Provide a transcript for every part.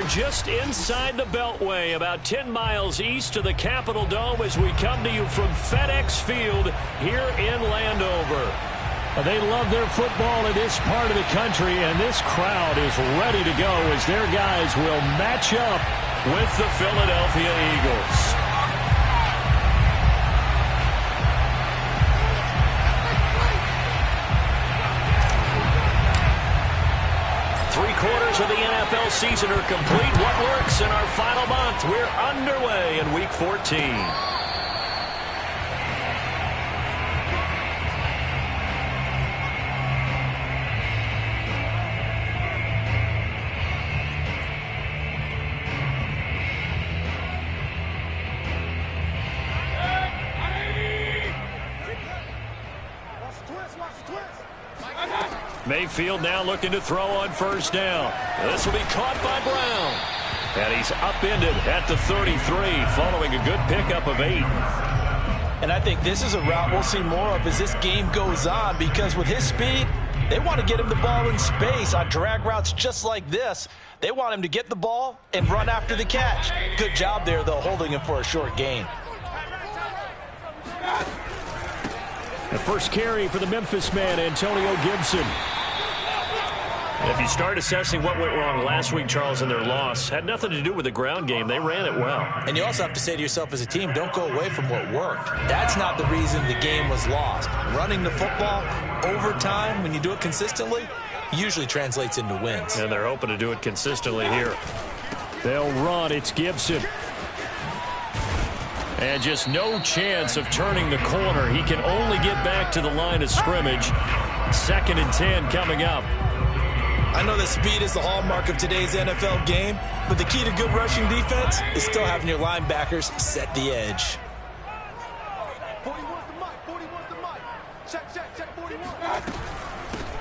just inside the Beltway, about 10 miles east of the Capitol Dome as we come to you from FedEx Field here in Landover. They love their football in this part of the country, and this crowd is ready to go as their guys will match up with the Philadelphia Eagles. Three-quarters of the NFL season are complete. What works in our final month? We're underway in Week 14. Mayfield now looking to throw on first down. This will be caught by Brown. And he's upended at the 33 following a good pickup of 8. And I think this is a route we'll see more of as this game goes on, because with his speed, they want to get him the ball in space on drag routes just like this. They want him to get the ball and run after the catch. Good job there, though, holding him for a short gain. The first carry for the Memphis man, Antonio Gibson. If you start assessing what went wrong last week, Charles, in their loss, had nothing to do with the ground game. They ran it well. And you also have to say to yourself as a team, don't go away from what worked. That's not the reason the game was lost. Running the football over time, when you do it consistently, usually translates into wins. And they're hoping to do it consistently here. They'll run. It's Gibson. And just no chance of turning the corner. He can only get back to the line of scrimmage. 2nd and 10 coming up. I know that speed is the hallmark of today's NFL game, but the key to good rushing defense is still having your linebackers set the edge. 41's the mic. 41's the mic. Check 41.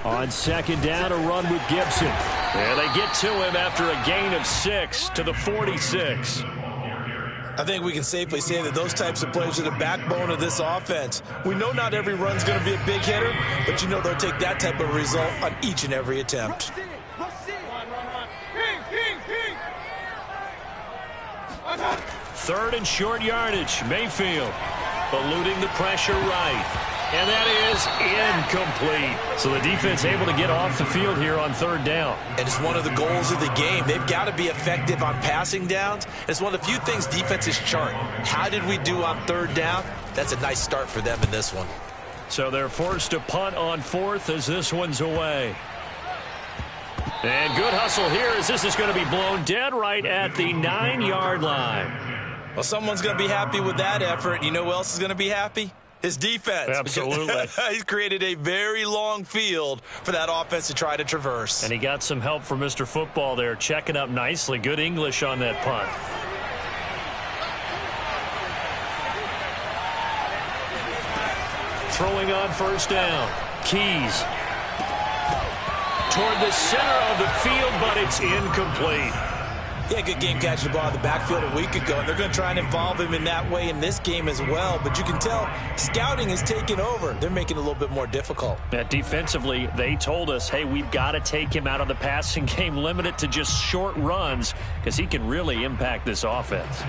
On 2nd down, a run with Gibson. And they get to him after a gain of 6 to the 46. I think we can safely say that those types of plays are the backbone of this offense. We know not every run's going to be a big hitter, but you know they'll take that type of result on each and every attempt. Third and short yardage. Mayfield eluding the pressure right. And that is incomplete. So the defense able to get off the field here on 3rd down. And it's one of the goals of the game. They've got to be effective on passing downs. It's one of the few things defenses chart. How did we do on 3rd down? That's a nice start for them in this one. So they're forced to punt on 4th as this one's away. And good hustle here as this is going to be blown dead right at the 9-yard line. Well, someone's going to be happy with that effort. You know who else is going to be happy? His defense. Absolutely. He's created a very long field for that offense to try to traverse. And he got some help from Mr. Football there, checking up nicely. Good English on that punt. Throwing on first down. Keys. Toward the center of the field, but it's incomplete. He had a good game catching the ball in the backfield a week ago, and they're going to try and involve him in that way in this game as well. But you can tell scouting has taken over. They're making it a little bit more difficult. Defensively, they told us, hey, we've got to take him out of the passing game, limit it to just short runs, because he can really impact this offense.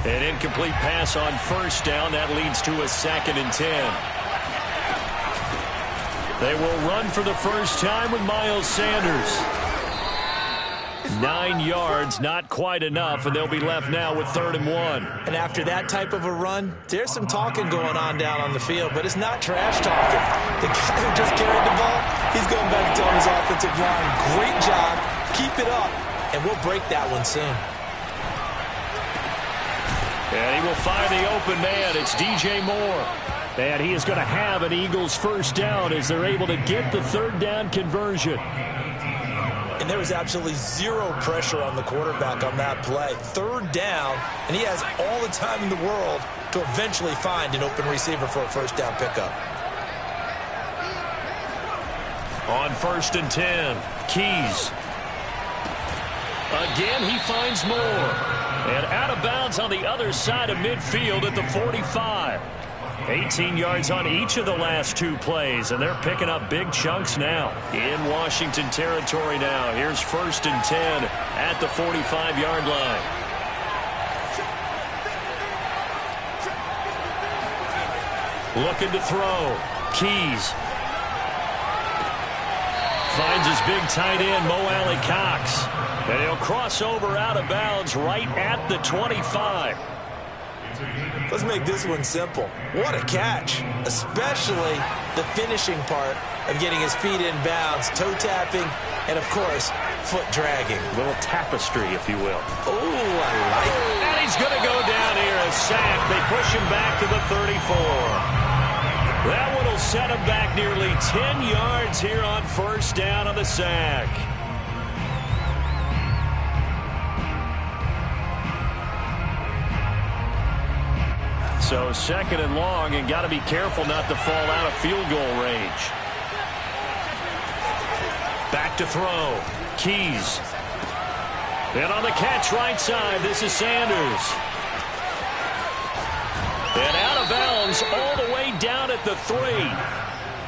An incomplete pass on first down. That leads to a 2nd and 10. They will run for the first time with Miles Sanders. 9 yards, not quite enough, and they'll be left now with 3rd and 1. And after that type of a run, there's some talking going on down on the field, but it's not trash talking. The guy who just carried the ball, he's going back to tell his offensive line, great job, keep it up, and we'll break that one soon. And he will find the open man. It's DJ Moore. And he is going to have an Eagles first down as they're able to get the 3rd down conversion. And there was absolutely zero pressure on the quarterback on that play. 3rd down, and he has all the time in the world to eventually find an open receiver for a first down pickup. On 1st and 10, Keys. Again, he finds Moore. And out of bounds on the other side of midfield at the 45. 18 yards on each of the last 2 plays, and they're picking up big chunks now. In Washington territory now. Here's 1st and 10 at the 45-yard line. Looking to throw. Keys. Finds his big tight end, Mo Alley-Cox. And he'll cross over out of bounds right at the 25. Let's make this one simple. What a catch, especially the finishing part of getting his feet in bounds, toe tapping, and, of course, foot dragging. A little tapestry, if you will. Oh, I like it. And he's going to go down here, a sack. They push him back to the 34. That one will set him back nearly 10 yards here on 1st down on the sack. So 2nd and long, and got to be careful not to fall out of field goal range. Back to throw. Keys. And on the catch right side, this is Sanders. And out of bounds all the way down at the 3.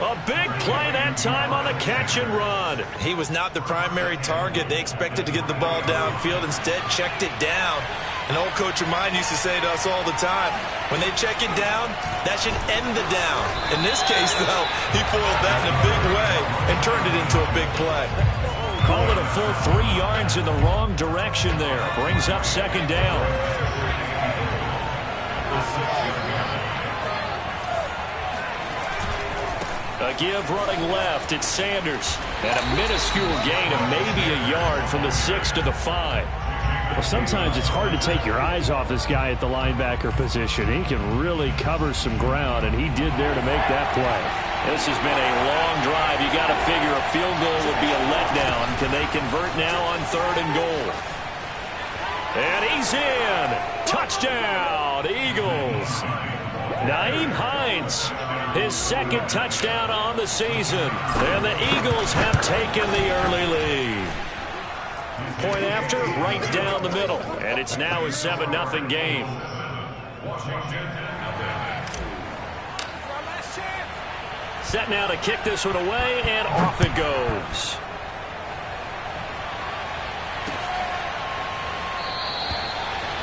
A big play that time on the catch and run. He was not the primary target. They expected to get the ball downfield. Instead, checked it down. An old coach of mine used to say to us all the time, when they check it down, that should end the down. In this case, though, he foiled that in a big way and turned it into a big play. Call it a full 3 yards in the wrong direction there. Brings up 2nd down. A give running left. It's Sanders. And a minuscule gain of maybe a yard from the 6 to the 5. Well, sometimes it's hard to take your eyes off this guy at the linebacker position. He can really cover some ground, and he did there to make that play. This has been a long drive. You got to figure a field goal would be a letdown. Can they convert now on 3rd and goal? And he's in. Touchdown, Eagles. Nyheim Hines, his 2nd touchdown on the season. And the Eagles have taken the early lead. Point after, right down the middle. And it's now a 7-0 game. Set now to kick this one away, and off it goes.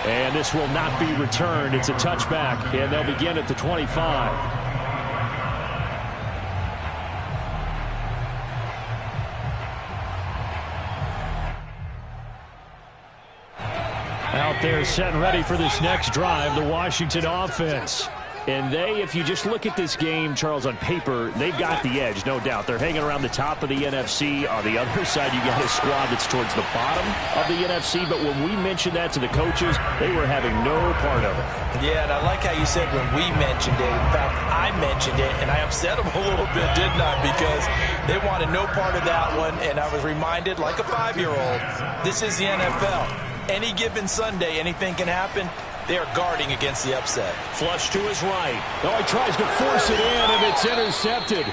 And this will not be returned. It's a touchback, and they'll begin at the 25. Out there set and ready for this next drive, the Washington offense. And they, if you just look at this game, Charles, on paper, they've got the edge, no doubt. They're hanging around the top of the NFC. On the other side, you got a squad that's towards the bottom of the NFC. But when we mentioned that to the coaches, they were having no part of it. Yeah, and I like how you said when we mentioned it. In fact, I mentioned it, and I upset them a little bit, didn't I? Because they wanted no part of that one, and I was reminded, like a 5-year-old, this is the NFL. Any given Sunday, anything can happen. They are guarding against the upset. Flush to his right. Oh, he tries to force it in, and it's intercepted.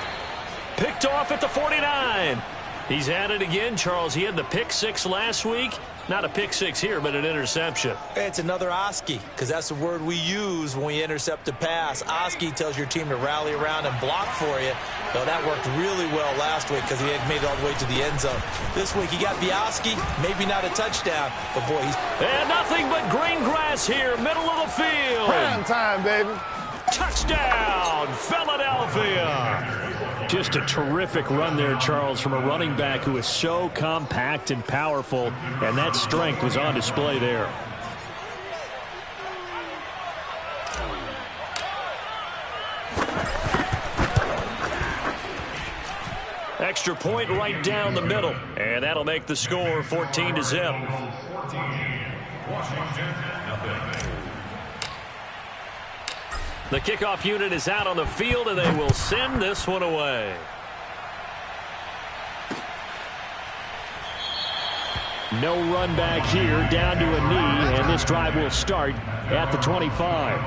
Picked off at the 49. He's at it again, Charles. He had the pick 6 last week. Not a pick 6 here, but an interception. It's another Oski, because that's the word we use when we intercept a pass. Oski tells your team to rally around and block for you. Though that worked really well last week because he had made it all the way to the end zone. This week he got the Oski, maybe not a touchdown, but boy, he's... And nothing but green grass here, middle of the field. Prime time, baby. Touchdown, Philadelphia. Just a terrific run there, Charles, from a running back who is so compact and powerful, and that strength was on display there. Extra point right down the middle, and that'll make the score 14-0. The kickoff unit is out on the field, and they will send this one away. No run back here, down to a knee, and this drive will start at the 25.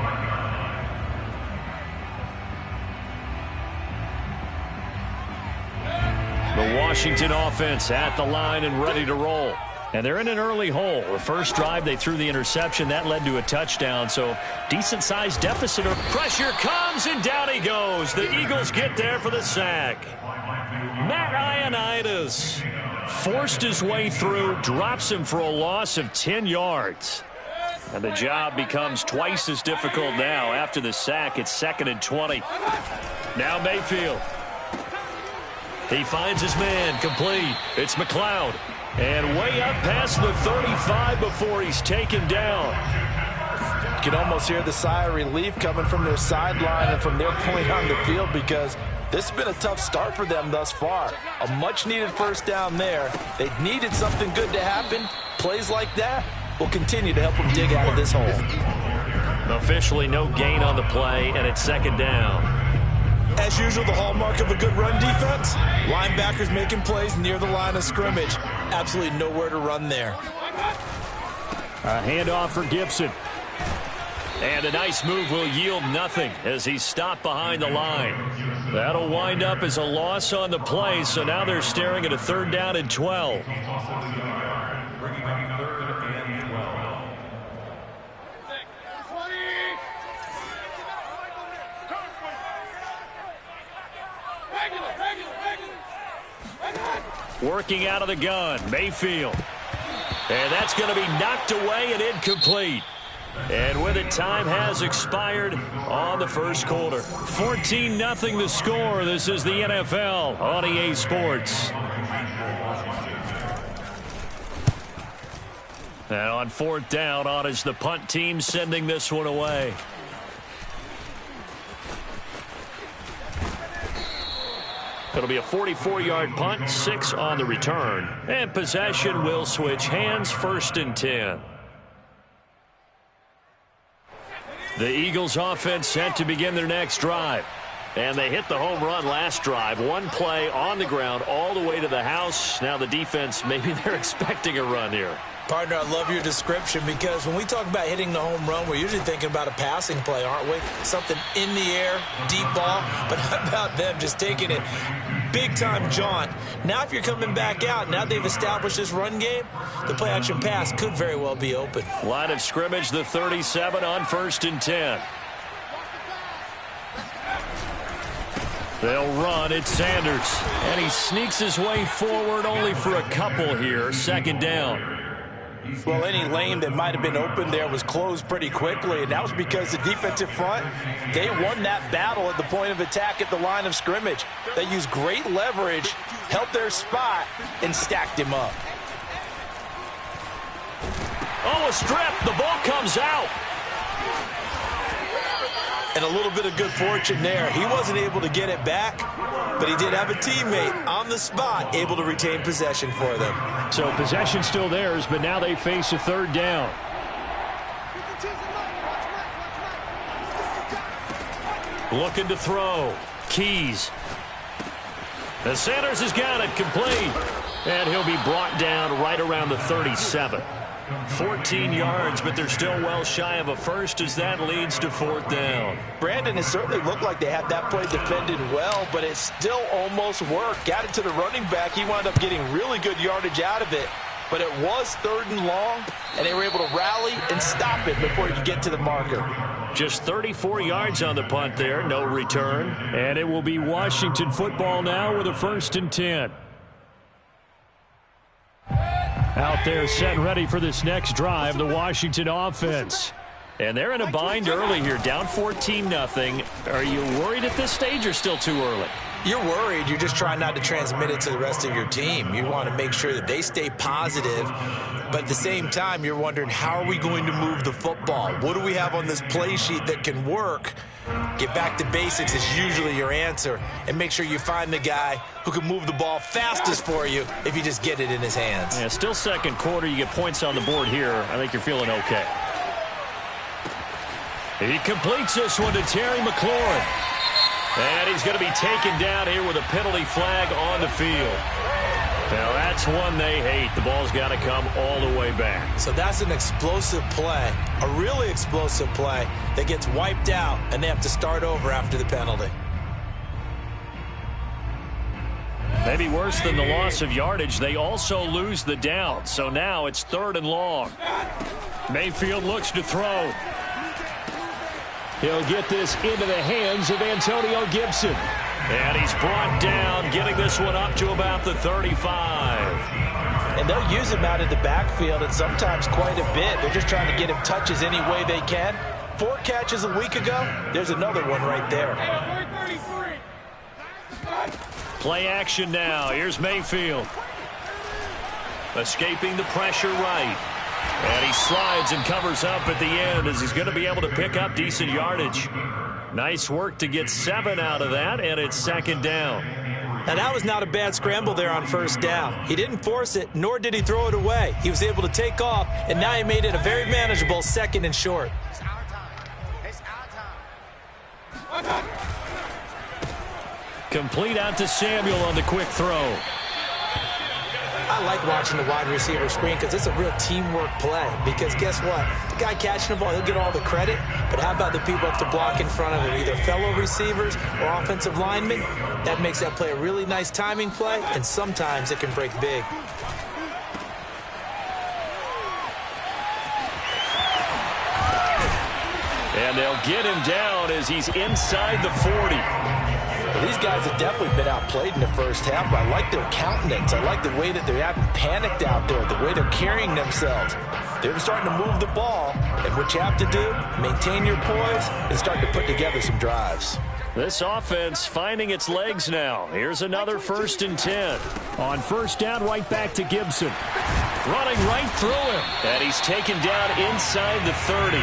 The Washington offense at the line and ready to roll. And they're in an early hole. The first drive, they threw the interception. That led to a touchdown. So decent-sized deficit. Pressure comes, and down he goes. The Eagles get there for the sack. Matt Ioannidis forced his way through, drops him for a loss of 10 yards. And the job becomes twice as difficult now. After the sack, it's 2nd and 20. Now Mayfield. He finds his man, complete. It's McLeod. And way up past the 35 before he's taken down. You can almost hear the sigh of relief coming from their sideline and from their point on the field, because this has been a tough start for them thus far. A much-needed first down there. They needed something good to happen. Plays like that will continue to help them dig out of this hole. Officially no gain on the play, and it's 2nd down. As usual, the hallmark of a good run defense, linebackers making plays near the line of scrimmage. Absolutely nowhere to run there. A handoff for Gibson. And a nice move will yield nothing as he's stopped behind the line. That'll wind up as a loss on the play, so now they're staring at a 3rd down and 12. Working out of the gun, Mayfield. And that's going to be knocked away and incomplete. And with it, time has expired on the first quarter. 14-0 the score. This is the NFL on EA Sports. And on 4th down, on is the punt team sending this one away. It'll be a 44-yard punt, 6 on the return. And possession will switch hands, 1st and 10. The Eagles offense set to begin their next drive. And they hit the home run last drive. One play on the ground all the way to the house. Now the defense, maybe they're expecting a run here. Partner, I love your description, because when we talk about hitting the home run, we're usually thinking about a passing play, aren't we? Something in the air, deep ball. But how about them just taking it big-time jaunt? Now if you're coming back out, now they've established this run game, the play-action pass could very well be open. Line of scrimmage, the 37 on 1st and 10. They'll run. It's Sanders. And he sneaks his way forward only for a couple here. 2nd down. Well, any lane that might have been open there was closed pretty quickly, and that was because the defensive front, they won that battle at the point of attack at the line of scrimmage. They used great leverage, held their spot, and stacked him up. Oh, a strip. The ball comes out. And a little bit of good fortune there. He wasn't able to get it back, but he did have a teammate on the spot able to retain possession for them. So possession still theirs, but now they face a 3rd down. Looking to throw. Keys. The Sanders has got it, complete. And he'll be brought down right around the 37. 14 yards, but they're still well shy of a first as that leads to 4th down. Brandon, it certainly looked like they had that play defended well, but it still almost worked. Got it to the running back. He wound up getting really good yardage out of it, but it was 3rd and long, and they were able to rally and stop it before he could get to the marker. Just 34 yards on the punt there, no return. And it will be Washington football now with a 1st and 10. Out there set and ready for this next drive, the Washington offense. And they're in a bind early here, down 14-0. Are you worried at this stage or still too early? You're worried. You're just trying not to transmit it to the rest of your team. You want to make sure that they stay positive, but at the same time, you're wondering, how are we going to move the football? What do we have on this play sheet that can work? Get back to basics is usually your answer, and make sure you find the guy who can move the ball fastest for you if you just get it in his hands. Yeah, still 2nd quarter. You get points on the board here. I think you're feeling okay. He completes this one to Terry McLaurin. And he's going to be taken down here with a penalty flag on the field. Now, that's one they hate. The ball's got to come all the way back. So that's an explosive play, a really explosive play that gets wiped out, and they have to start over after the penalty. Maybe worse than the loss of yardage, they also lose the down. So now it's 3rd and long. Mayfield looks to throw. He'll get this into the hands of Antonio Gibson. And he's brought down, getting this one up to about the 35. And they'll use him out in the backfield, and sometimes quite a bit. They're just trying to get him touches any way they can. 4 catches a week ago. There's another one right there. Play action now. Here's Mayfield. Escaping the pressure right. And he slides and covers up at the end as he's going to be able to pick up decent yardage. Nice work to get 7 out of that, and it's 2nd down. Now, that was not a bad scramble there on 1st down. He didn't force it, nor did he throw it away. He was able to take off, and now he made it a very manageable 2nd and short. It's our time. It's our time. Complete out to Samuel on the quick throw. I like watching the wide receiver screen because it's a real teamwork play. Because guess what? The guy catching the ball, he'll get all the credit. But how about the people up to block in front of him, either fellow receivers or offensive linemen? That makes that play a really nice timing play, and sometimes it can break big. And they'll get him down as he's inside the 40. Well, these guys have definitely been outplayed in the 1st half, but I like their countenance. I like the way that they haven't panicked out there, the way they're carrying themselves. They're starting to move the ball, and what you have to do, maintain your poise and start to put together some drives. This offense finding its legs now. Here's another 1st and 10. On 1st down, right back to Gibson. Running right through him. And he's taken down inside the 30.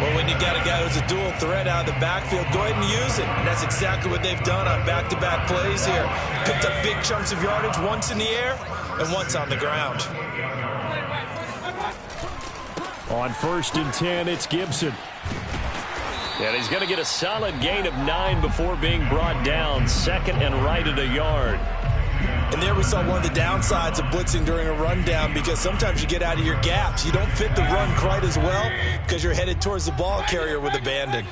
Well, when you got a guy who's a dual threat out of the backfield, go ahead and use it. And that's exactly what they've done on back-to-back plays here. Picked up big chunks of yardage, once in the air and once on the ground. On 1st and 10, it's Gibson. And he's going to get a solid gain of 9 before being brought down. 2nd and right at a yard. And there we saw one of the downsides of blitzing during a rundown, because sometimes you get out of your gaps. You don't fit the run quite as well because you're headed towards the ball carrier with abandon.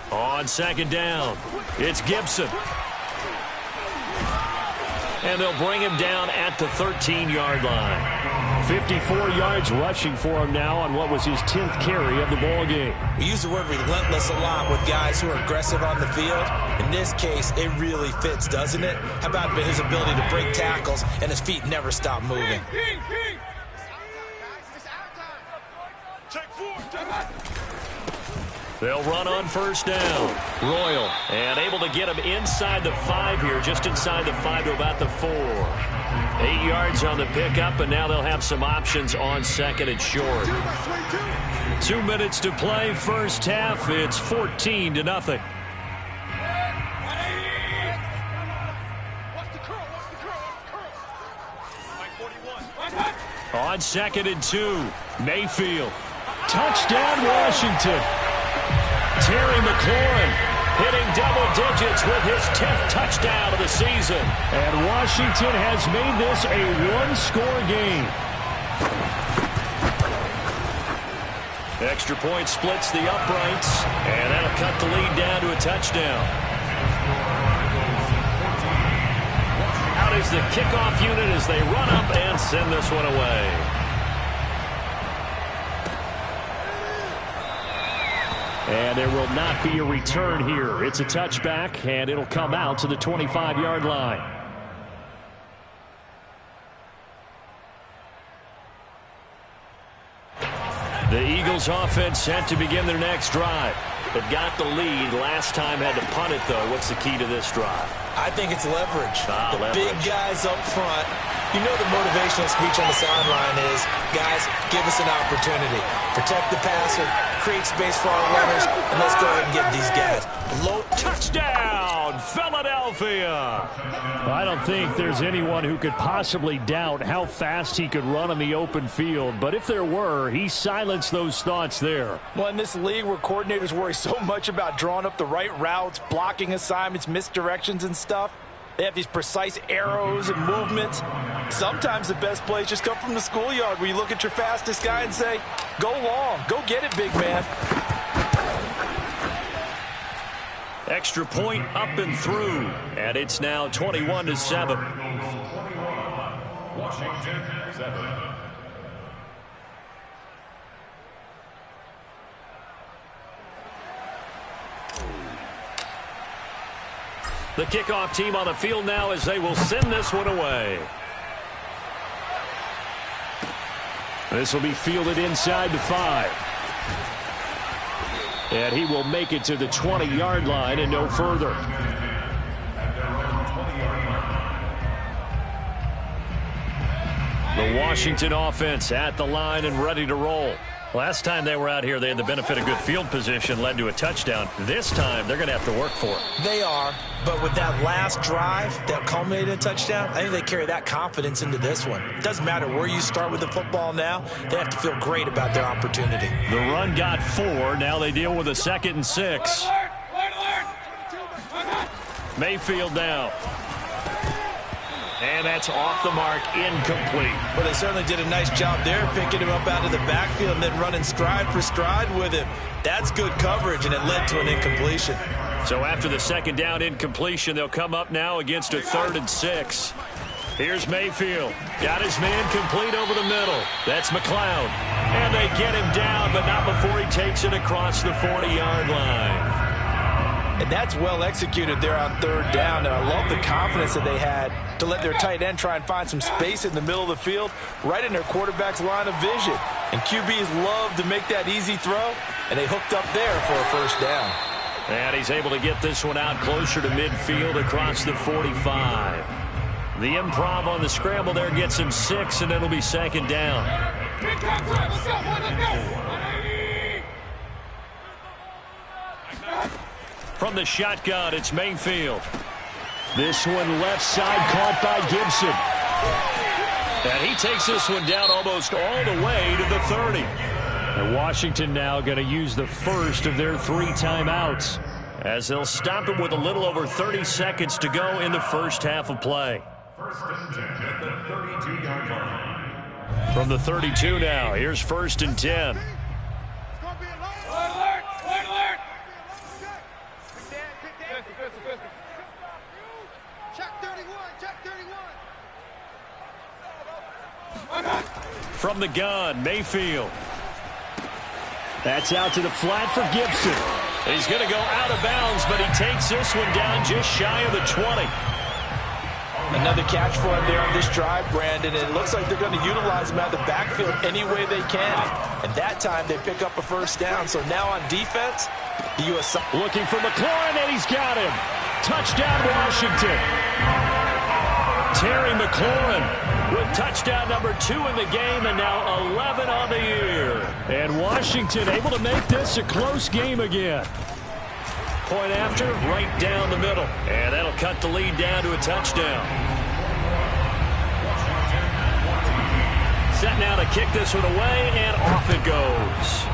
On 2nd down, it's Gibson. And they'll bring him down at the 13-yard line. 54 yards rushing for him now on what was his 10th carry of the ball game. We use the word relentless a lot with guys who are aggressive on the field. In this case, it really fits, doesn't it? How about his ability to break tackles and his feet never stop moving? They'll run on 1st down. Royal, and able to get him inside the 5 here, just inside the 5 to about the 4. 8 yards on the pickup, and now they'll have some options on 2nd and short. 2 minutes to play, 1st half. It's 14-0. On 2nd and 2, Mayfield. Touchdown, Washington. Terry McLaurin hitting double digits with his 10th touchdown of the season. And Washington has made this a 1-score game. Extra point splits the uprights, and that'll cut the lead down to a touchdown. Out is the kickoff unit as they run up and send this one away. And there will not be a return here. It's a touchback, and it'll come out to the 25-yard line. The Eagles offense set to begin their next drive. They've got the lead. Last time had to punt it, though. What's the key to this drive? I think it's leverage. Leverage. Big guys up front. You know the motivational speech on the sideline is, guys, give us an opportunity. Protect the passer, create space for our runners, and let's go ahead and get these guys. Low touchdown, Philadelphia. I don't think there's anyone who could possibly doubt how fast he could run on the open field. But if there were, he silenced those thoughts there. Well, in this league where coordinators worry so much about drawing up the right routes, blocking assignments, misdirections and stuff, they have these precise arrows and movements. Sometimes the best plays just come from the schoolyard where you look at your fastest guy and say, go long, go get it, big man. Extra point up and through, and it's now 21-7. Washington 7. The kickoff team on the field now as they will send this one away. This will be fielded inside the 5. And he will make it to the 20-yard line and no further. The Washington offense at the line and ready to roll. Last time they were out here, they had the benefit of good field position, led to a touchdown. This time, they're going to have to work for it. They are, but with that last drive that culminated in a touchdown, I think they carry that confidence into this one. It doesn't matter where you start with the football now. They have to feel great about their opportunity. The run got 4. Now they deal with a 2nd and 6. Mayfield now. And that's off the mark, incomplete. Well, they certainly did a nice job there, picking him up out of the backfield and then running stride for stride with him. That's good coverage, and it led to an incompletion. So after the 2nd down incompletion, they'll come up now against a 3rd and 6. Here's Mayfield. Got his man complete over the middle. That's McLeod. And they get him down, but not before he takes it across the 40-yard line. And that's well executed there on 3rd down. And I love the confidence that they had to let their tight end try and find some space in the middle of the field, right in their quarterback's line of vision. And QBs love to make that easy throw, and they hooked up there for a 1st down. And he's able to get this one out closer to midfield across the 45. The improv on the scramble there gets him 6, and it'll be 2nd down. From the shotgun, it's Mayfield. This one left side caught by Gibson. And he takes this one down almost all the way to the 30. And Washington now going to use the first of their 3 timeouts, as they'll stop it with a little over 30 seconds to go in the first half of play. 1st and 10 at the 32-yard line. From the 32 now, here's 1st and 10. From the gun, Mayfield. That's out to the flat for Gibson. He's going to go out of bounds, but he takes this one down just shy of the 20. Another catch for him there on this drive, Brandon. And it looks like they're going to utilize him out of the backfield any way they can. And that time they pick up a 1st down. So now on defense, the U.S. looking for McLaurin, and he's got him. Touchdown, Washington. Terry McLaurin with touchdown number 2 in the game, and now 11 on the year. And Washington able to make this a close game again. Point after, right down the middle. And that'll cut the lead down to a touchdown. Set now to kick this one away, and off it goes.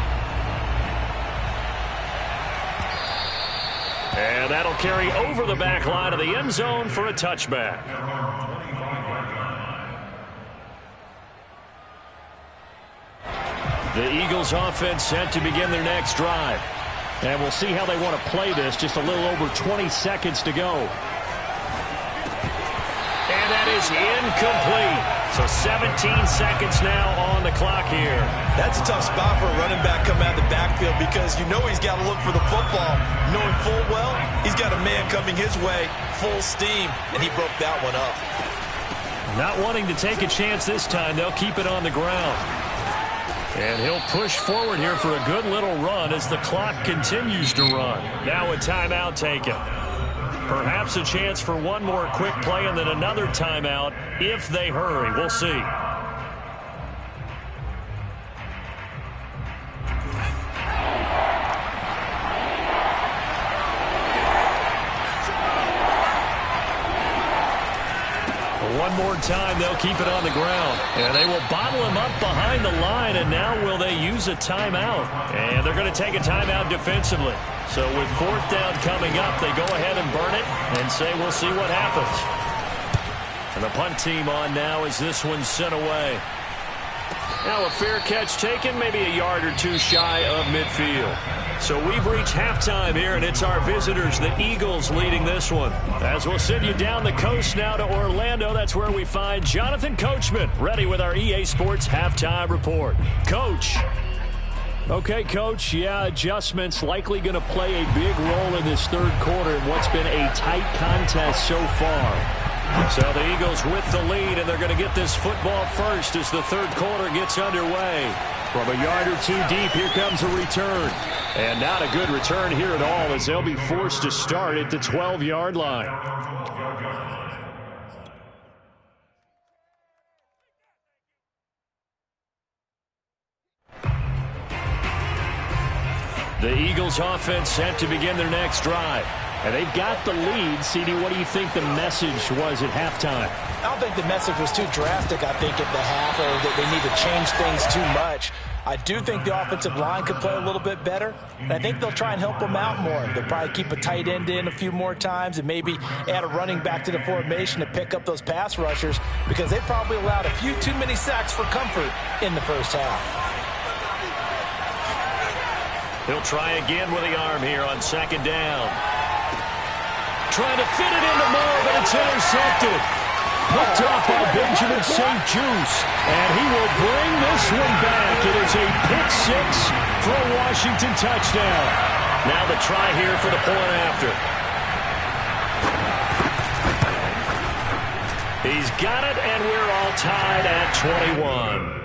And that'll carry over the back line of the end zone for a touchback. The Eagles offense set to begin their next drive. And we'll see how they want to play this. Just a little over 20 seconds to go. And that is incomplete. So 17 seconds now on the clock here. That's a tough spot for a running back coming out of the backfield, because you know he's got to look for the football, knowing full well he's got a man coming his way, full steam, and he broke that one up. Not wanting to take a chance this time, they'll keep it on the ground. And he'll push forward here for a good little run as the clock continues to run. Now a timeout taken. Perhaps a chance for one more quick play and then another timeout if they hurry. We'll see. One more time, they'll keep it on the ground. And they will bottle him up behind the line, and now will they use a timeout? And they're going to take a timeout defensively. So with 4th down coming up, they go ahead and burn it and say we'll see what happens. And the punt team on now as this one's sent away. Now a fair catch taken, maybe a yard or two shy of midfield. So we've reached halftime here, and it's our visitors, the Eagles, leading this one. As we'll send you down the coast now to Orlando, that's where we find Jonathan Coachman, ready with our EA Sports Halftime Report. Coach. Okay, Coach, adjustments likely going to play a big role in this third quarter in what's been a tight contest so far. So the Eagles with the lead, and they're going to get this football first as the third quarter gets underway. From a yard or two deep, here comes a return. And not a good return here at all, as they'll be forced to start at the 12-yard line. The Eagles offense set to begin their next drive. And they've got the lead. CD, what do you think the message was at halftime? I don't think the message was too drastic, I think, at the half, or that they need to change things too much. I do think the offensive line could play a little bit better, and I think they'll try and help them out more. They'll probably keep a tight end in a few more times and maybe add a running back to the formation to pick up those pass rushers, because they probably allowed a few too many sacks for comfort in the first half. He'll try again with the arm here on second down. Trying to fit it into Moore, but it's intercepted. Picked off by Benjamin St. Juste, and he will bring this one back. It is a pick six for a Washington touchdown. Now the try here for the point after. He's got it, and we're all tied at 21.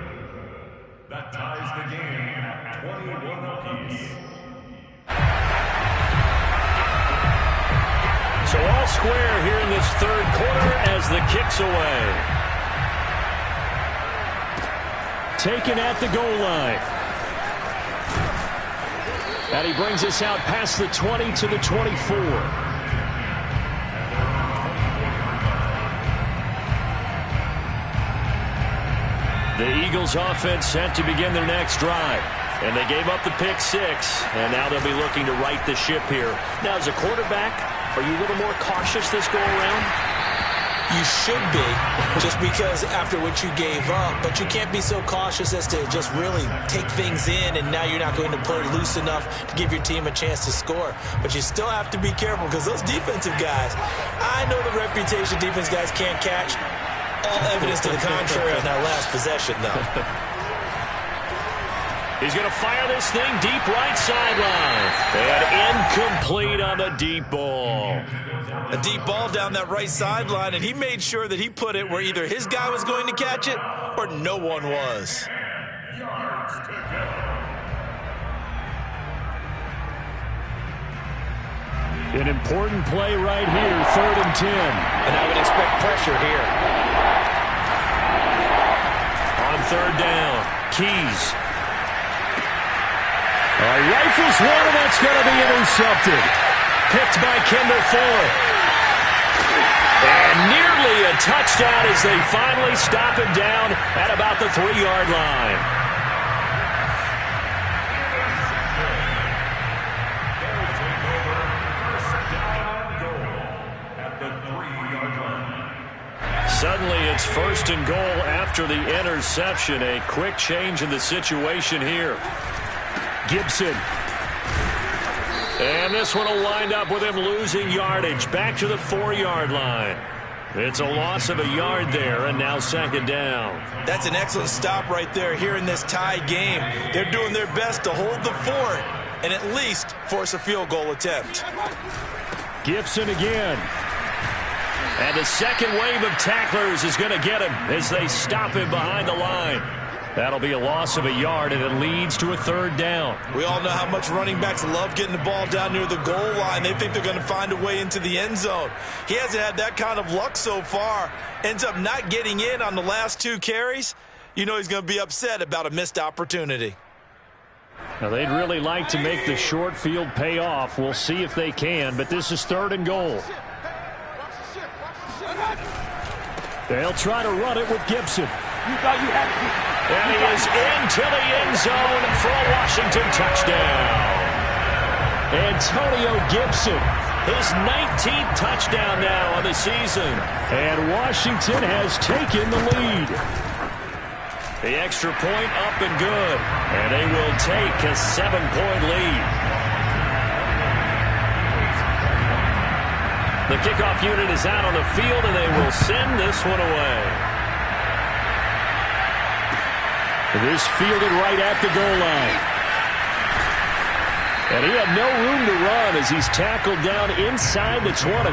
That ties the game at 21 apiece. So all square here in this third quarter as the kick's away. Taken at the goal line. And he brings us out past the 20 to the 24. The Eagles offense set to begin their next drive. And they gave up the pick six, and now they'll be looking to right the ship here. Now, as a quarterback, are you a little more cautious this go-around? You should be, just because after what you gave up, but you can't be so cautious as to just really take things in, and now you're not going to play loose enough to give your team a chance to score. But you still have to be careful, because those defensive guys, I know the reputation defense guys can't catch. All evidence to the contrary on that last possession, though. He's going to fire this thing deep right sideline. And incomplete on the deep ball. A deep ball down that right sideline, and he made sure that he put it where either his guy was going to catch it or no one was. An important play right here, 3rd and 10. And I would expect pressure here. On 3rd down, Keys. Rifles one, and that's going to be intercepted. Picked by Kendall Fuller. And nearly a touchdown as they finally stop him down at about the 3-yard line. Suddenly it's 1st and goal after the interception. A quick change in the situation here. Gibson. And this one will wind up with him losing yardage. Back to the 4-yard line. It's a loss of a yard there, and now 2nd down. That's an excellent stop right there here in this tie game. They're doing their best to hold the fort and at least force a field goal attempt. Gibson again. And the second wave of tacklers is going to get him as they stop him behind the line. That'll be a loss of a yard, and it leads to a 3rd down. We all know how much running backs love getting the ball down near the goal line. They think they're going to find a way into the end zone. He hasn't had that kind of luck so far. Ends up not getting in on the last 2 carries. You know he's going to be upset about a missed opportunity. Now, they'd really like to make the short field pay off. We'll see if they can, but this is 3rd and goal. They'll try to run it with Gibson. And he is into the end zone for a Washington touchdown. Antonio Gibson, his 19th touchdown now on the season. And Washington has taken the lead. The extra point up and good. And they will take a 7-point lead. The kickoff unit is out on the field, and they will send this one away. This fielded right at the goal line. And he had no room to run as he's tackled down inside the 20.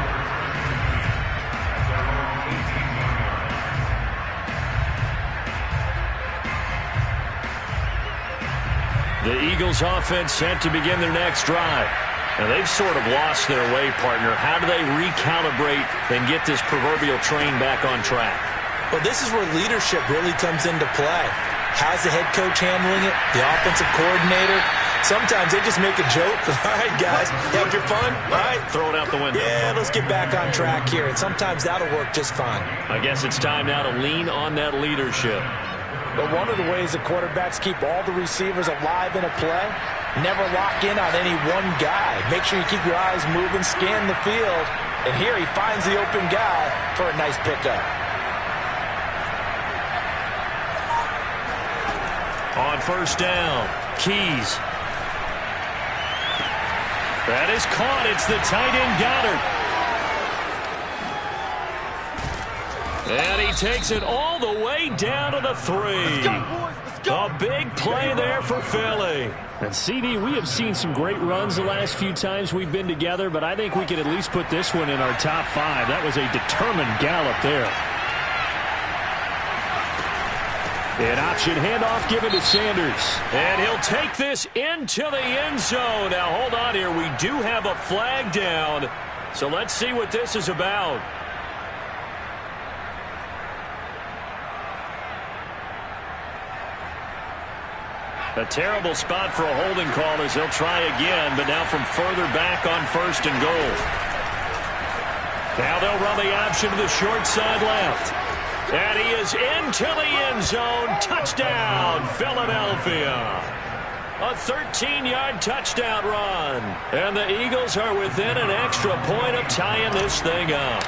The Eagles offense set to begin their next drive. Now they've sort of lost their way, partner. How do they recalibrate and get this proverbial train back on track? Well, this is where leadership really comes into play. How's the head coach handling it? The offensive coordinator? Sometimes they just make a joke. All right, guys, have your fun. All right, throw it out the window. Yeah, let's get back on track here. And sometimes that'll work just fine. I guess it's time now to lean on that leadership. But one of the ways the quarterbacks keep all the receivers alive in a play, never lock in on any one guy. Make sure you keep your eyes moving, scan the field. And here he finds the open guy for a nice pickup. On first down, Keys. That is caught. It's the tight end Goddard. And he takes it all the way down to the 3. Let's go, boys. Let's go. A big play there for Philly. And CD, we have seen some great runs the last few times we've been together, but I think we could at least put this one in our top 5. That was a determined gallop there. An option handoff given to Sanders. And he'll take this into the end zone. Now, hold on here. We do have a flag down. So let's see what this is about. A terrible spot for a holding call as they'll try again, but now from further back on first and goal. Now they'll run the option to the short side left. And he is into the end zone. Touchdown, Philadelphia. A 13-yard touchdown run. And the Eagles are within an extra point of tying this thing up.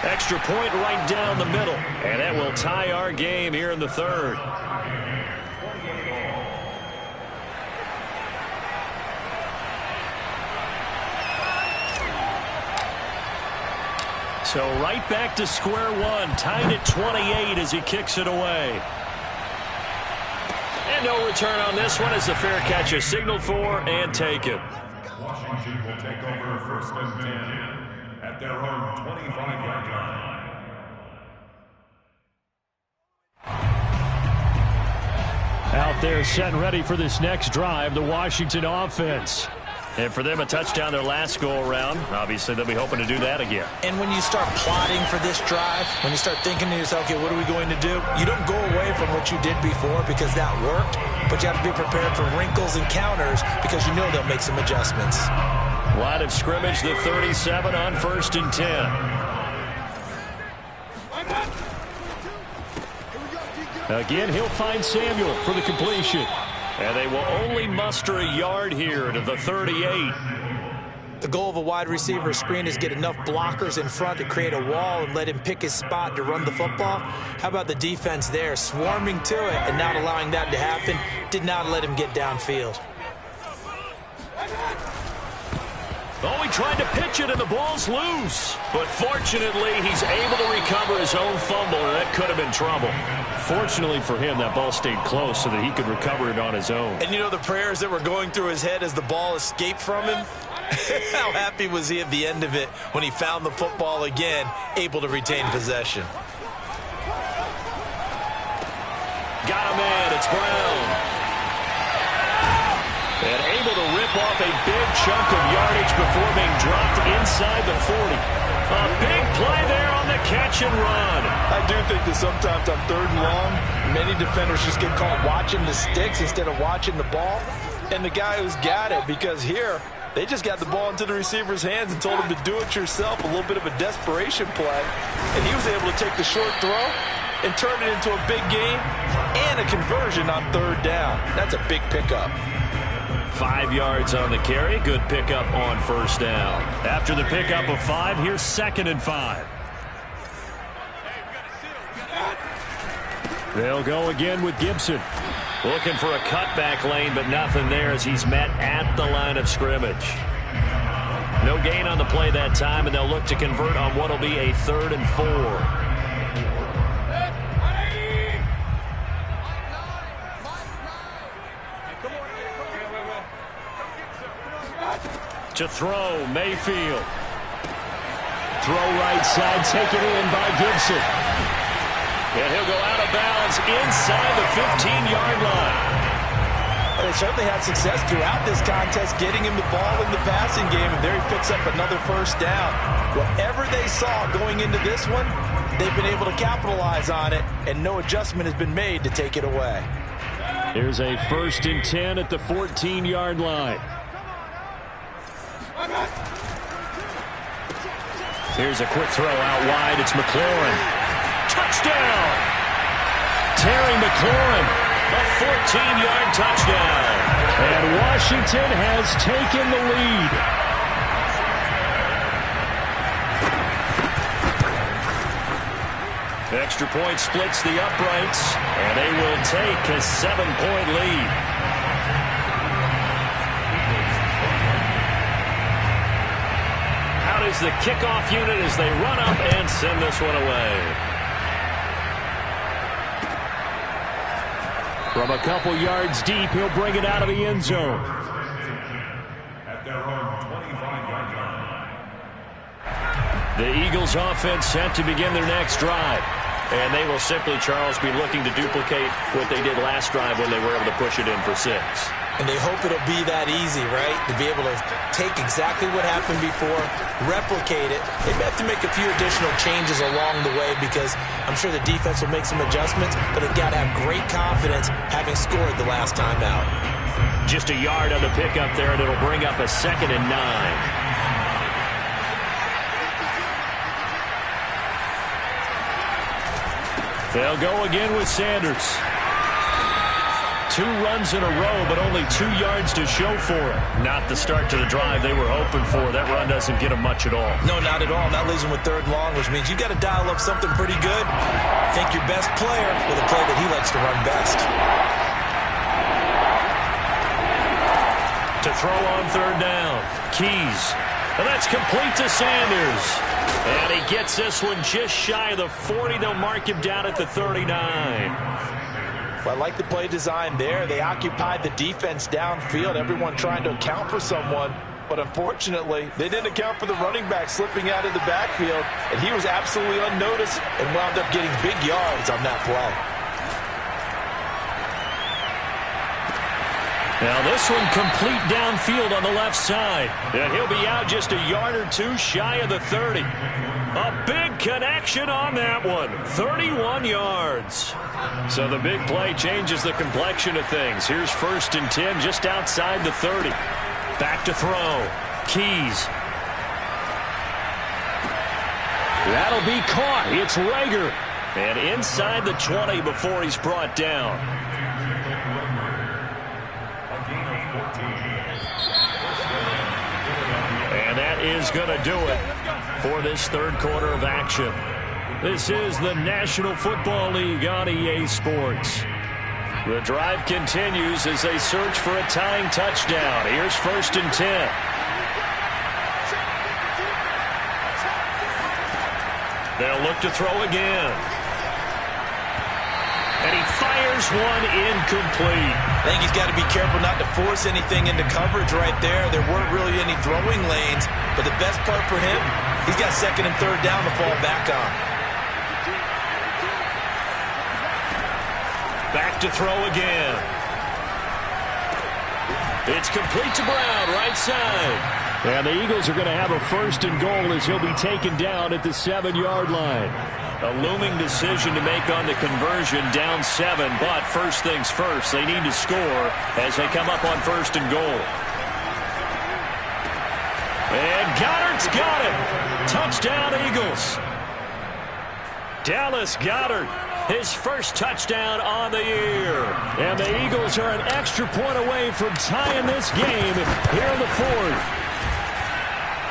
Extra point right down the middle. And that will tie our game here in the third. So right back to square one, tied at 28 as he kicks it away. And no return on this one as the fair catch is signaled for and taken. Washington will take over first and 10 at their own 25-yard line. Out there set and ready for this next drive, the Washington offense. And for them, a touchdown their last go-around. Obviously, they'll be hoping to do that again. And when you start plotting for this drive, when you start thinking to yourself, okay, what are we going to do? You don't go away from what you did before because that worked, but you have to be prepared for wrinkles and counters because you know they'll make some adjustments. Line of scrimmage, the 37 on first and 10. Again, he'll find Samuel for the completion. And they will only muster a yard here to the 38. The goal of a wide receiver screen is get enough blockers in front to create a wall and let him pick his spot to run the football. How about the defense there, swarming to it and not allowing that to happen? Did not let him get downfield. Oh, he tried to pitch it, and the ball's loose. But fortunately, he's able to recover his own fumble, and that could have been trouble. Fortunately for him, that ball stayed close so that he could recover it on his own. And you know the prayers that were going through his head as the ball escaped from him? How happy was he at the end of it when he found the football again, able to retain possession? Got a man, it's Brown. And able to rip off a big chunk of yardage before being dropped inside the 40. A big play there on the catch and run. I do think that sometimes on 3rd and long, many defenders just get caught watching the sticks instead of watching the ball. And the guy who's got it, because here, they just got the ball into the receiver's hands and told him to do it yourself, a little bit of a desperation play. And he was able to take the short throw and turn it into a big gain and a conversion on 3rd down. That's a big pickup. 5 yards on the carry. Good pickup on first down. After the pickup of 5, here's 2nd and 5. They'll go again with Gibson. Looking for a cutback lane, but nothing there as he's met at the line of scrimmage. No gain on the play that time, and they'll look to convert on what will be a 3rd and 4. To throw, Mayfield. Throw right side, taken in by Gibson. And he'll go out of bounds inside the 15-yard line. They certainly had success throughout this contest getting him the ball in the passing game, and there he picks up another first down. Whatever they saw going into this one, they've been able to capitalize on it, and no adjustment has been made to take it away. Here's a 1st and 10 at the 14-yard line. Here's a quick throw out wide. It's McLaurin. Touchdown! Terry McLaurin, a 14-yard touchdown. And Washington has taken the lead. Extra point splits the uprights, and they will take a 7-point lead. Out is the kickoff unit as they run up and send this one away. From a couple yards deep, he'll bring it out of the end zone. At their own 25-yard line. The Eagles offense set to begin their next drive. And they will simply, Charles, be looking to duplicate what they did last drive when they were able to push it in for 6. And they hope it'll be that easy, right? To be able to take exactly what happened before, replicate it. They may have to make a few additional changes along the way because I'm sure the defense will make some adjustments, but they've got to have great confidence having scored the last time out. Just a yard on the pickup there, and it'll bring up a 2nd and 9. They'll go again with Sanders. 2 runs in a row, but only 2 yards to show for it. Not the start to the drive they were hoping for. That run doesn't get them much at all. No, not at all. That leaves them with 3rd and long, which means you got to dial up something pretty good. Think your best player with a play that he likes to run best. To throw on 3rd down, Keys. And that's complete to Sanders. And he gets this one just shy of the 40. They'll mark him down at the 39. Well, I like the play design there. They occupied the defense downfield, everyone trying to account for someone. But unfortunately, they didn't account for the running back slipping out of the backfield. And he was absolutely unnoticed and wound up getting big yards on that play. Now this one complete downfield on the left side. And he'll be out just a yard or 2 shy of the 30. A big connection on that one. 31 yards. So the big play changes the complexion of things. Here's 1st and 10 just outside the 30. Back to throw. Keys. That'll be caught. It's Rager. And inside the 20 before he's brought down. And that is going to do it for this 3rd quarter of action. This is the National Football League on EA Sports. The drive continues as they search for a tying touchdown. Here's 1st and 10. They'll look to throw again. And he fires one incomplete. I think he's got to be careful not to force anything into coverage right there. There weren't really any throwing lanes, but the best part for him, he's got 2nd and 3rd down to fall back on. Back to throw again. It's complete to Brown, right side. And the Eagles are going to have a 1st and goal as he'll be taken down at the 7-yard line. A looming decision to make on the conversion, down 7, but first things first, they need to score as they come up on 1st and goal. And Goddard's got it. Touchdown, Eagles. Dallas Goedert, his first touchdown on the year. And the Eagles are an extra point away from tying this game here in the 4th.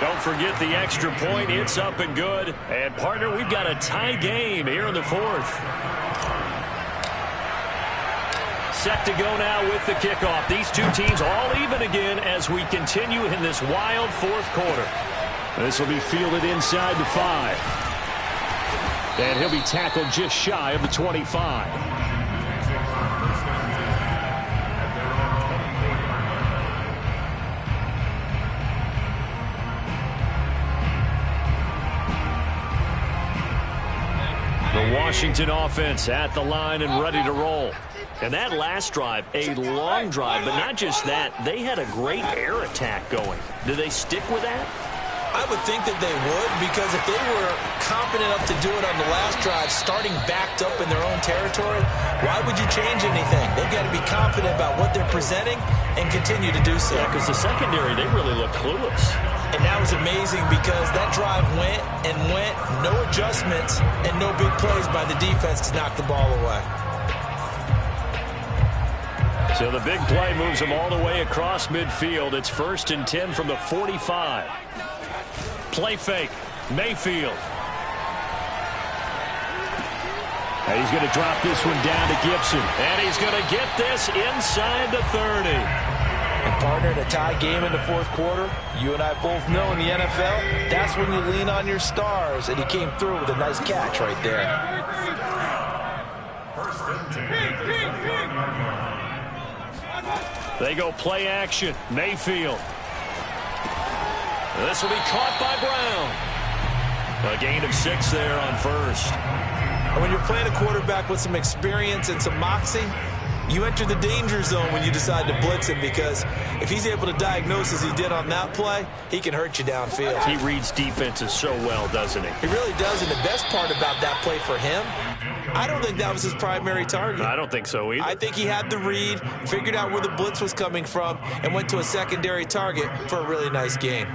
Don't forget the extra point. It's up and good. And, partner, we've got a tie game here in the 4th. set to go now with the kickoff. These two teams all even again as we continue in this wild fourth quarter. This will be fielded inside the 5. And he'll be tackled just shy of the 25. The Washington offense at the line and ready to roll. And that last drive, a long drive, but not just that. They had a great air attack going. Do they stick with that? I would think that they would, because if they were confident enough to do it on the last drive, starting backed up in their own territory, why would you change anything? They've got to be confident about what they're presenting and continue to do so. Yeah, because the secondary, they really look clueless. And that was amazing because that drive went and went, no adjustments, and no big plays by the defense to knock the ball away. So the big play moves them all the way across midfield. It's 1st and 10 from the 45. Play fake. Mayfield. And he's going to drop this one down to Gibson. And he's going to get this inside the 30. And partner, in a tie game in the fourth quarter, you and I both know in the NFL, that's when you lean on your stars. And he came through with a nice catch right there. They go play action. Mayfield. This will be caught by Brown. A gain of 6 there on first. And when you're playing a quarterback with some experience and some moxie, you enter the danger zone when you decide to blitz him, because if he's able to diagnose as he did on that play, he can hurt you downfield. He reads defenses so well, doesn't he? He really does, and the best part about that play for him, I don't think that was his primary target. I don't think so either. I think he had the read, figured out where the blitz was coming from, and went to a secondary target for a really nice gain.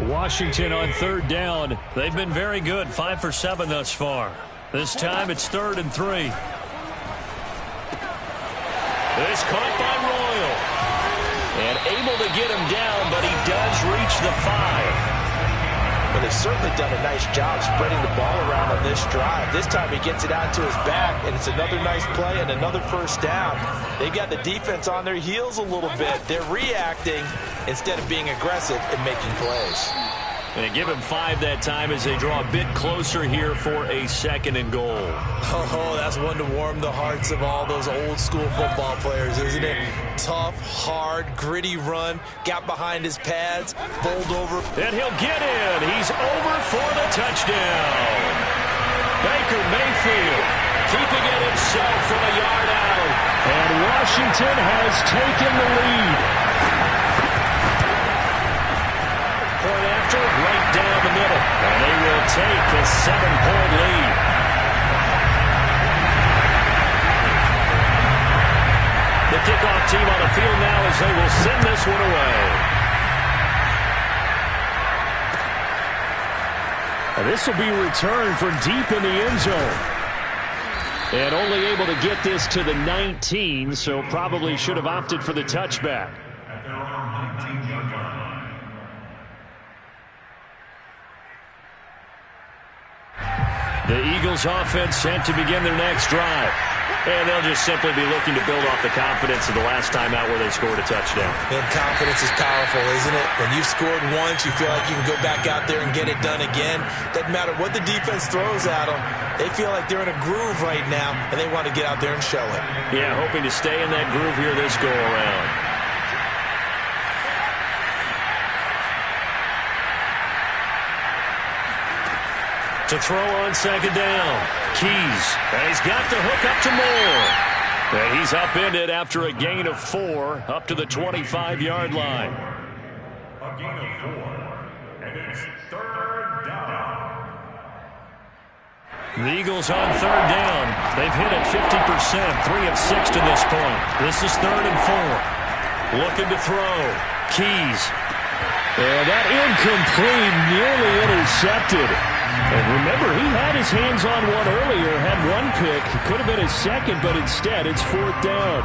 Washington on 3rd down. They've been very good, 5 for 7 thus far. This time it's 3rd and 3. This caught by Royal. And able to get him down, but he does reach the 5. But they've certainly done a nice job spreading the ball around on this drive. This time he gets it out to his back, and it's another nice play and another first down. They've got the defense on their heels a little bit. They're reacting instead of being aggressive and making plays. And they give him 5 that time as they draw a bit closer here for a 2nd and goal. Oh, that's one to warm the hearts of all those old school football players, isn't it? Tough, hard, gritty run, got behind his pads, bowled over. And he'll get in. He's over for the touchdown. Baker Mayfield keeping it himself from a yard out. And Washington has taken the lead. Point after, right down the middle. And they will take a 7-point lead. The kickoff team on the field now as they will send this one away. And this will be returned from deep in the end zone. And only able to get this to the 19, so probably should have opted for the touchback. At their own 19-yard line. The Eagles offense sent to begin their next drive. And they'll just simply be looking to build off the confidence of the last time out where they scored a touchdown. And confidence is powerful, isn't it? When you've scored once, you feel like you can go back out there and get it done again. Doesn't matter what the defense throws at them. They feel like they're in a groove right now, and they want to get out there and show it. Yeah, hoping to stay in that groove here this go-around. To throw on 2nd down. Keys. And he's got the hook up to Moore. And he's upended after a gain of 4 up to the 25-yard line. A gain of 4. And it's 3rd down. The Eagles on 3rd down. They've hit it 50%, 3 of 6 to this point. This is 3rd and 4. Looking to throw. Keys. And that incomplete, nearly intercepted. And remember, he had his hands on one earlier, had one pick. Could have been his second, but instead it's 4th down.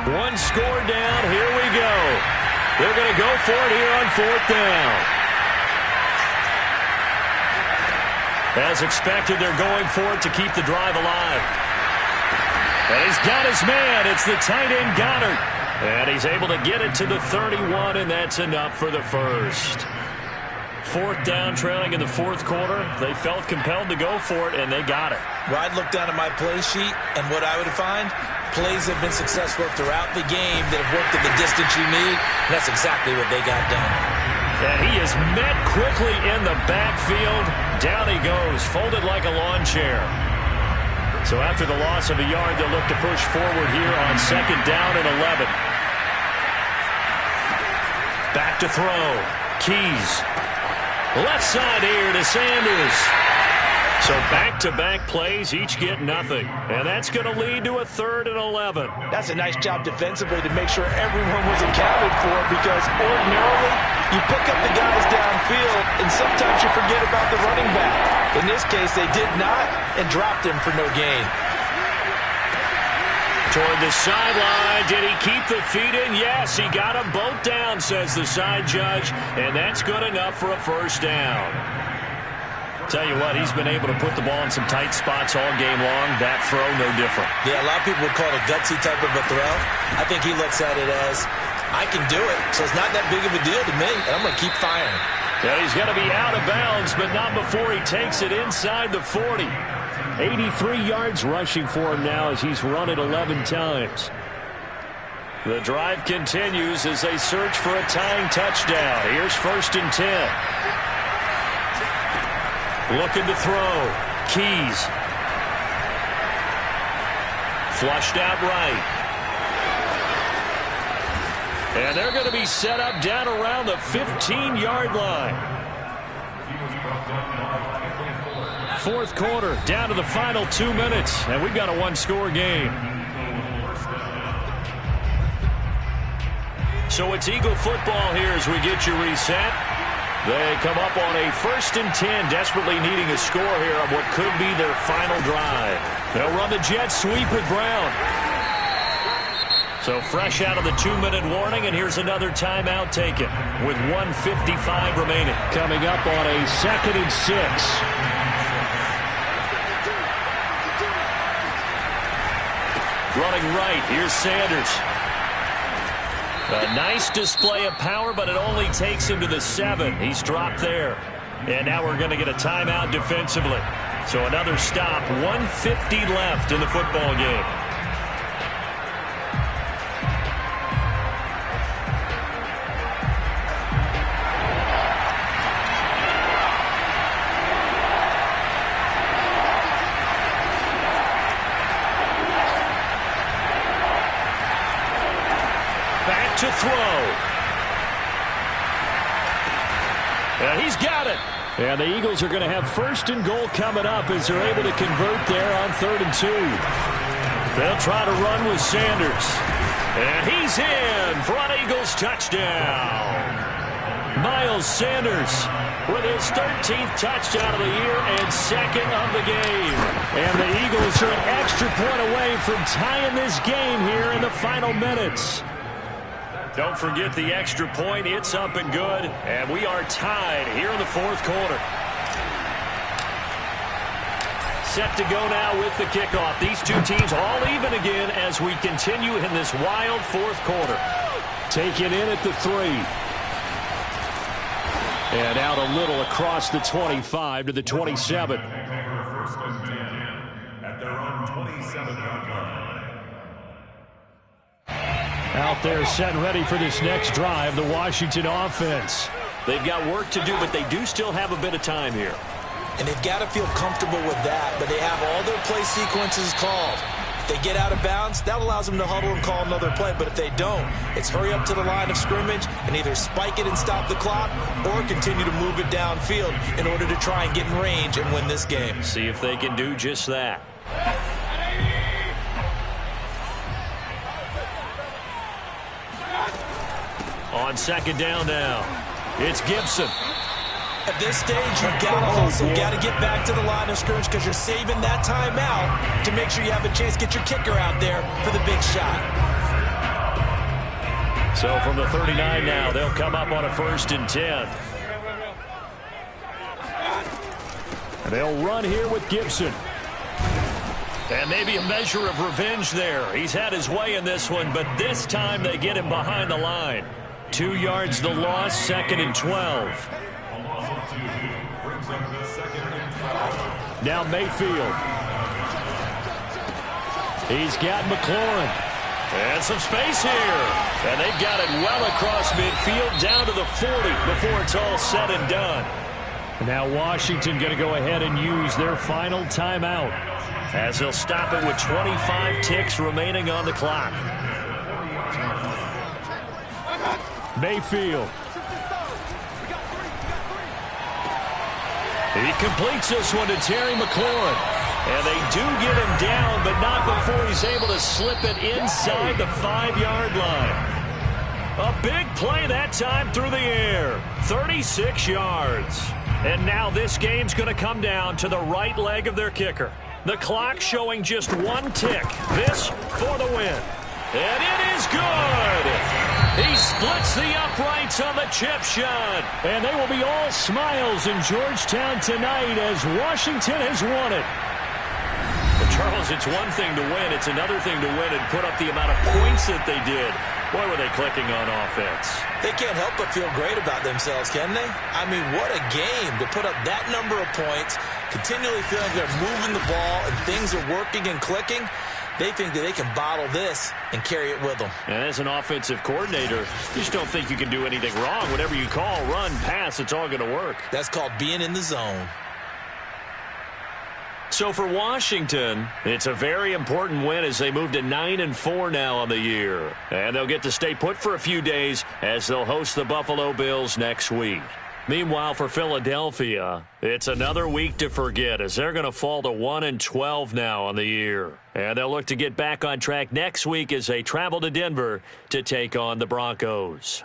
One score down. Here we go. They're going to go for it here on 4th down. As expected, they're going for it to keep the drive alive. And he's got his man. It's the tight end Goddard. And he's able to get it to the 31, and that's enough for the first. 4th down, trailing in the 4th quarter. They felt compelled to go for it, and they got it. Well, I'd look down at my play sheet, and what I would find, plays have been successful throughout the game that have worked at the distance you need, and that's exactly what they got done. And he is met quickly in the backfield. Down he goes, folded like a lawn chair. So after the loss of a yard, they'll look to push forward here on 2nd down and 11. Back to throw. Keys. Left side here to Sanders. So back-to-back plays, each get nothing. And that's going to lead to a 3rd and 11. That's a nice job defensively to make sure everyone was accounted for, because ordinarily you pick up the guys downfield and sometimes you forget about the running back. In this case, they did not and dropped him for no gain. Toward the sideline. Did he keep the feet in? Yes, he got them both down, says the side judge. And that's good enough for a 1st down. Tell you what, he's been able to put the ball in some tight spots all game long. That throw, no different. Yeah, a lot of people would call it a gutsy type of a throw. I think he looks at it as, I can do it, so it's not that big of a deal to me, and I'm going to keep firing. Yeah, he's going to be out of bounds, but not before he takes it inside the 40. 83 yards rushing for him now as he's run it 11 times. The drive continues as they search for a tying touchdown. Here's 1st and 10. Looking to throw. Keys. Flushed out right. And they're going to be set up down around the 15-yard line. 4th quarter, down to the final 2 minutes, and we've got a one-score game. So it's Eagle football here as we get you reset. They come up on a 1st and 10, desperately needing a score here on what could be their final drive. They'll run the jet sweep with Brown. So fresh out of the 2-minute warning, and here's another timeout taken with 1:55 remaining. Coming up on a 2nd and 6. Running right, here's Sanders. A nice display of power, but it only takes him to the 7. He's dropped there. And now we're going to get a timeout defensively. So another stop, 1:50 left in the football game. To throw. And he's got it. And the Eagles are going to have 1st and goal coming up as they're able to convert there on 3rd and 2. They'll try to run with Sanders. And he's in for an Eagles touchdown. Miles Sanders with his 13th touchdown of the year and 2nd of the game. And the Eagles are an extra point away from tying this game here in the final minutes. Don't forget the extra point. It's up and good. And we are tied here in the 4th quarter. Set to go now with the kickoff. These two teams all even again as we continue in this wild 4th quarter. Taken in at the 3. And out a little across the 25 to the 27. First and 10 at their own 27-yard line. Out there set and ready for this next drive, the Washington offense. They've got work to do, but they do still have a bit of time here. And they've got to feel comfortable with that, but they have all their play sequences called. If they get out of bounds, that allows them to huddle and call another play, but if they don't, it's hurry up to the line of scrimmage and either spike it and stop the clock or continue to move it downfield in order to try and get in range and win this game. See if they can do just that. On 2nd down now, it's Gibson. At this stage, you got to hustle. You got to get back to the line of scrimmage because you're saving that timeout to make sure you have a chance to get your kicker out there for the big shot. So from the 39 now, they'll come up on a 1st and 10. They'll run here with Gibson. And maybe a measure of revenge there. He's had his way in this one, but this time they get him behind the line. 2 yards the loss, 2nd and 12. Now Mayfield. He's got McLaurin. And some space here. And they've got it well across midfield down to the 40 before it's all said and done. Now Washington going to go ahead and use their final timeout as they'll stop it with 25 ticks remaining on the clock. Mayfield. He completes this one to Terry McLaurin. And they do get him down, but not before he's able to slip it inside the 5-yard line. A big play that time through the air. 36 yards. And now this game's going to come down to the right leg of their kicker. The clock showing just 1 tick. This for the win. And it is good. He splits the uprights on the chip shot. And they will be all smiles in Georgetown tonight as Washington has won it. But Charles, it's one thing to win. It's another thing to win and put up the amount of points that they did. Boy, were they clicking on offense. They can't help but feel great about themselves, can they? I mean, what a game to put up that number of points, continually feeling they're moving the ball and things are working and clicking. They think that they can bottle this and carry it with them. And as an offensive coordinator, you just don't think you can do anything wrong. Whatever you call, run, pass, it's all going to work. That's called being in the zone. So for Washington, it's a very important win as they move to 9-4 now on the year. And they'll get to stay put for a few days as they'll host the Buffalo Bills next week. Meanwhile, for Philadelphia, it's another week to forget as they're going to fall to 1-12 now on the year. And they'll look to get back on track next week as they travel to Denver to take on the Broncos.